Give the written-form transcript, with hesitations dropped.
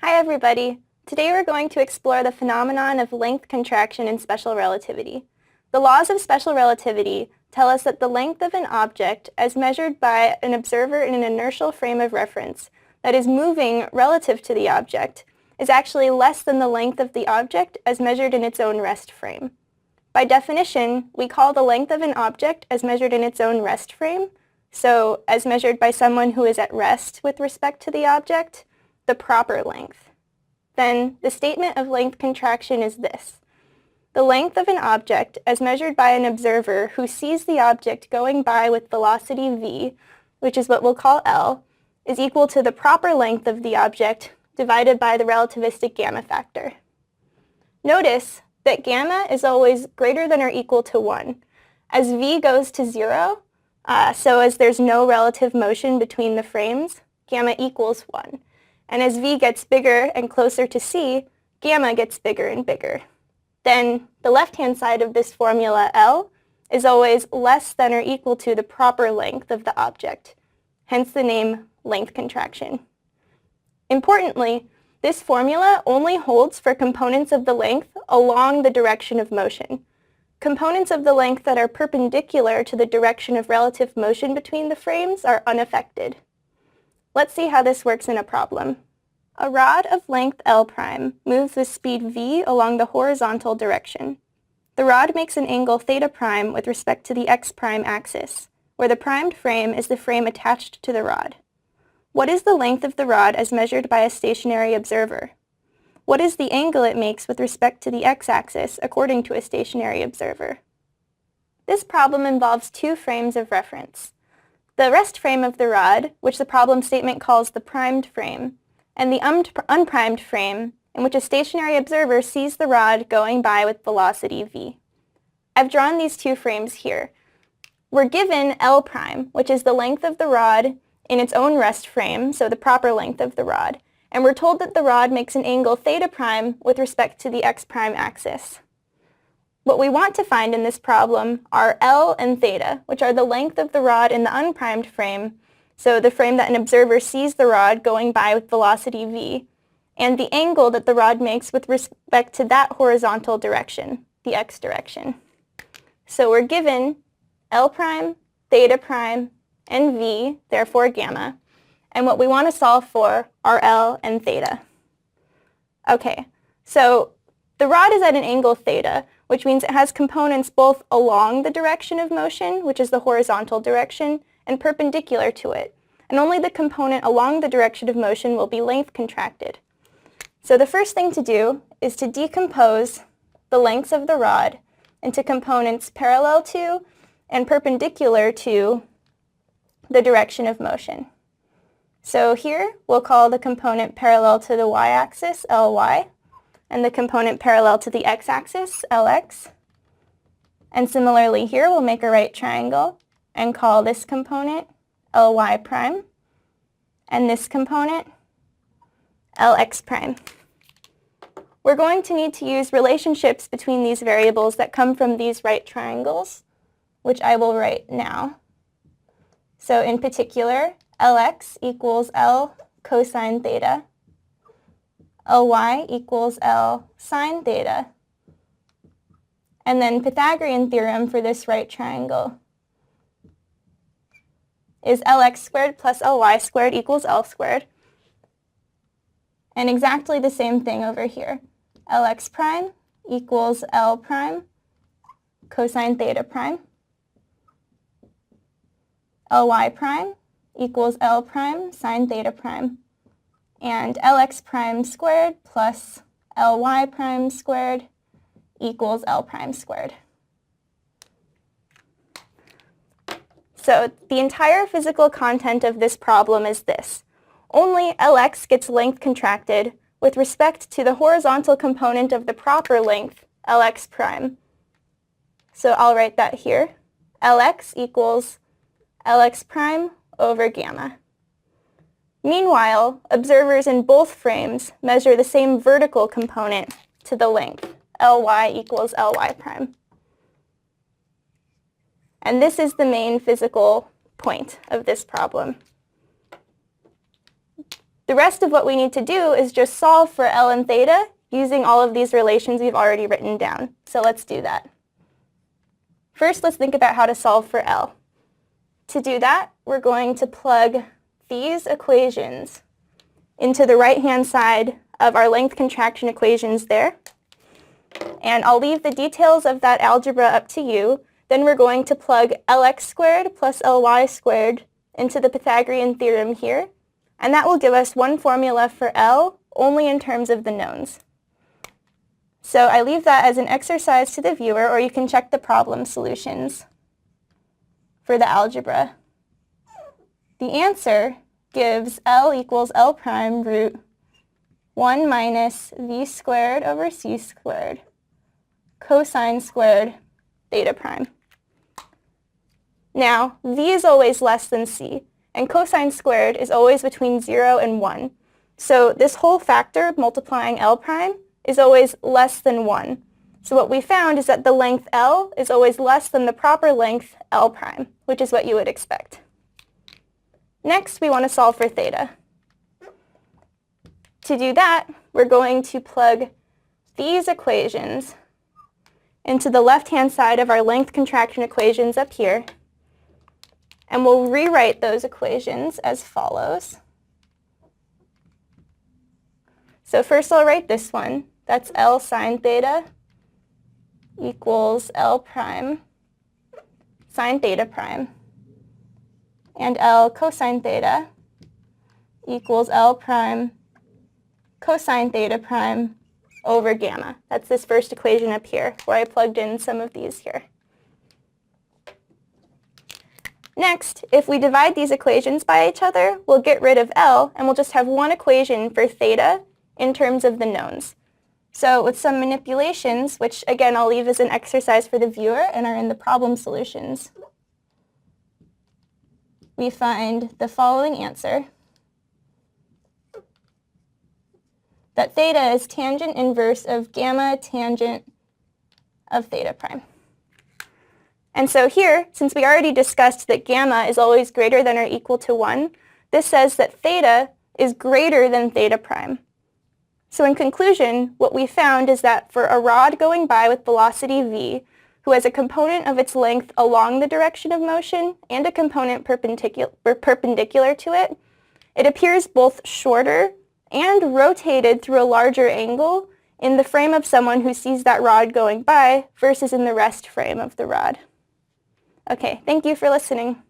Hi everybody! Today we're going to explore the phenomenon of length contraction in special relativity. The laws of special relativity tell us that the length of an object as measured by an observer in an inertial frame of reference that is moving relative to the object is actually less than the length of the object as measured in its own rest frame. By definition, we call the length of an object as measured in its own rest frame, so as measured by someone who is at rest with respect to the object, the proper length. Then the statement of length contraction is this. The length of an object as measured by an observer who sees the object going by with velocity v, which is what we'll call L, is equal to the proper length of the object divided by the relativistic gamma factor. Notice that gamma is always greater than or equal to 1. As v goes to 0, so as there's no relative motion between the frames, gamma equals 1. And as v gets bigger and closer to c, gamma gets bigger and bigger. Then the left-hand side of this formula, L, is always less than or equal to the proper length of the object, hence the name length contraction. Importantly, this formula only holds for components of the length along the direction of motion. Components of the length that are perpendicular to the direction of relative motion between the frames are unaffected. Let's see how this works in a problem. A rod of length L' moves with speed v along the horizontal direction. The rod makes an angle theta prime with respect to the x' axis, where the primed frame is the frame attached to the rod. What is the length of the rod as measured by a stationary observer? What is the angle it makes with respect to the x-axis according to a stationary observer? This problem involves two frames of reference. The rest frame of the rod, which the problem statement calls the primed frame, and the unprimed frame, in which a stationary observer sees the rod going by with velocity v. I've drawn these two frames here. We're given L', which is the length of the rod in its own rest frame, so the proper length of the rod, and we're told that the rod makes an angle theta prime with respect to the x' axis. What we want to find in this problem are L and theta, which are the length of the rod in the unprimed frame, so the frame that an observer sees the rod going by with velocity v, and the angle that the rod makes with respect to that horizontal direction, the x direction. So we're given L', theta', and v, therefore gamma, and what we want to solve for are L and theta. Okay, so the rod is at an angle theta, which means it has components both along the direction of motion, which is the horizontal direction, and perpendicular to it. And only the component along the direction of motion will be length contracted. So the first thing to do is to decompose the lengths of the rod into components parallel to and perpendicular to the direction of motion. So here we'll call the component parallel to the y-axis Ly, and the component parallel to the x-axis, Lx. And similarly here, we'll make a right triangle and call this component Ly', and this component Lx'. We're going to need to use relationships between these variables that come from these right triangles, which I will write now. So in particular, Lx equals L cosine theta, Ly equals L sine theta, and then Pythagorean theorem for this right triangle is Lx squared plus Ly squared equals L squared, and exactly the same thing over here. Lx' equals L' cosine theta prime, Ly' equals L' sine theta prime, and Lx' squared plus Ly' squared equals L' squared. So the entire physical content of this problem is this. Only Lx gets length contracted with respect to the horizontal component of the proper length, Lx'. So I'll write that here. Lx equals Lx' over gamma. Meanwhile, observers in both frames measure the same vertical component to the length, Ly equals Ly'. And this is the main physical point of this problem. The rest of what we need to do is just solve for L and theta using all of these relations we've already written down. So let's do that. First, let's think about how to solve for L. To do that, we're going to plug these equations into the right-hand side of our length contraction equations there. And I'll leave the details of that algebra up to you. Then we're going to plug Lx squared plus Ly squared into the Pythagorean theorem here. And that will give us one formula for L only in terms of the knowns. So I leave that as an exercise to the viewer, or you can check the problem solutions for the algebra. The answer gives L equals L prime root 1 minus v squared over c squared cosine squared theta prime. Now, v is always less than c, and cosine squared is always between 0 and 1. So this whole factor multiplying L prime is always less than 1. So what we found is that the length L is always less than the proper length L prime, which is what you would expect. Next, we want to solve for theta. To do that, we're going to plug these equations into the left-hand side of our length contraction equations up here, and we'll rewrite those equations as follows. So first I'll write this one. That's L sine theta equals L prime sine theta prime. And L cosine theta equals L prime cosine theta prime over gamma. That's this first equation up here, where I plugged in some of these here. Next, if we divide these equations by each other, we'll get rid of L, and we'll just have one equation for theta in terms of the knowns. So with some manipulations, which again I'll leave as an exercise for the viewer and are in the problem solutions, we find the following answer, that theta is tangent inverse of gamma tangent of theta prime. And so here, since we already discussed that gamma is always greater than or equal to 1, this says that theta is greater than theta prime. So in conclusion, what we found is that for a rod going by with velocity v, who has a component of its length along the direction of motion and a component perpendicular to it, it appears both shorter and rotated through a larger angle in the frame of someone who sees that rod going by versus in the rest frame of the rod. Okay, thank you for listening.